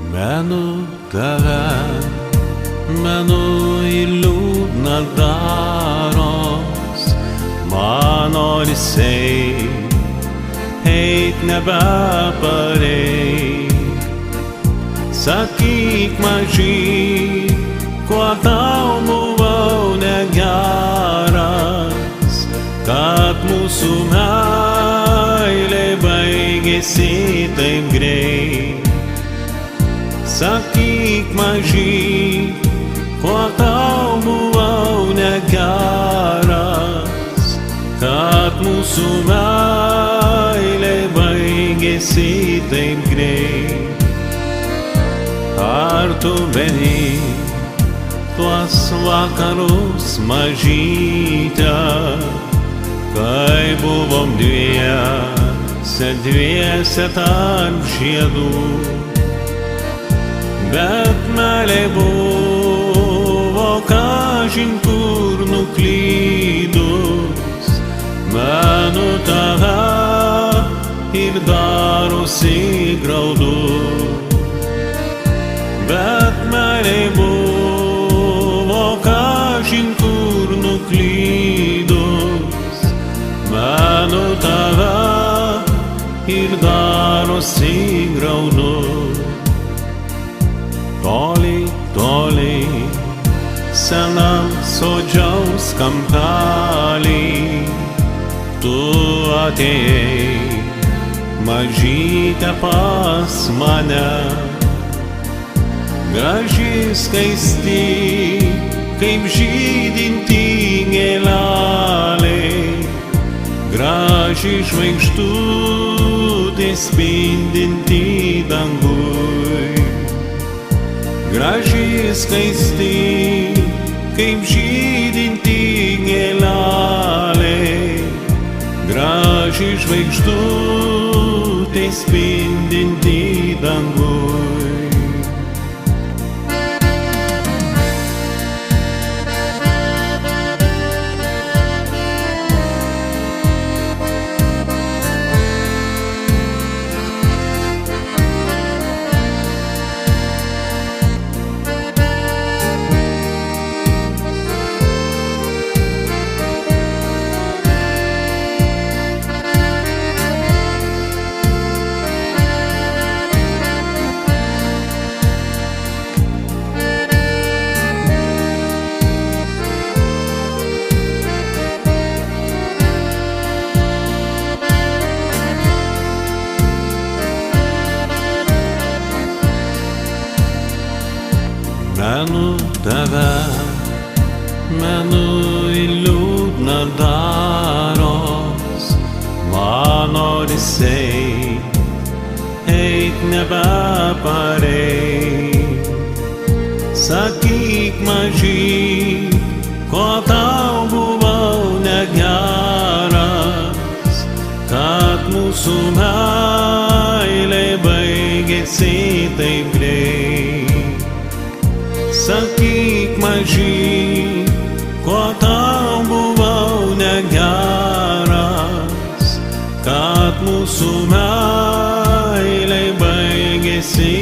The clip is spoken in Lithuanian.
Menu tave, menu į liūdną daros, mano risei, eit nebepareik. Sakyk mažyk, kuo tau buvau negeras, kad mūsų meilė baigėsi taip greit. Sakyk mažyk, kuo tau buvau negeras, kad mūsų meilė baigėsi taip greit. Ar tu meni tuos vakarus mažytę, kai buvom dviese tarp žiedų? Bet meilė buvo kažin kur nuklydus, menu tave ir darosi graudu. Bet meilė buvo kažin kur nuklydus, menu tave ir darosi graudu. Toliai, toliai, senam sodžiaus kampelį, tu atėjai, mažytė pas mane. Graži, skaisti, kaip žydinti gėlelė, graži žvaigždutė spindinti danguj. Graži, skaisti, kaip žydinti gėlelė, graži žvaigždutė spindinti danguj. Menu tave, menu į liūdną daros, mano risei, eit nebepareik. Sakyk mažyk, ko tau buvau negeras, kad mūsų meilė baigėsi taip greit. Sakyk mažyk, ko tau buvau negeras, kad mūsų meilė baigėsi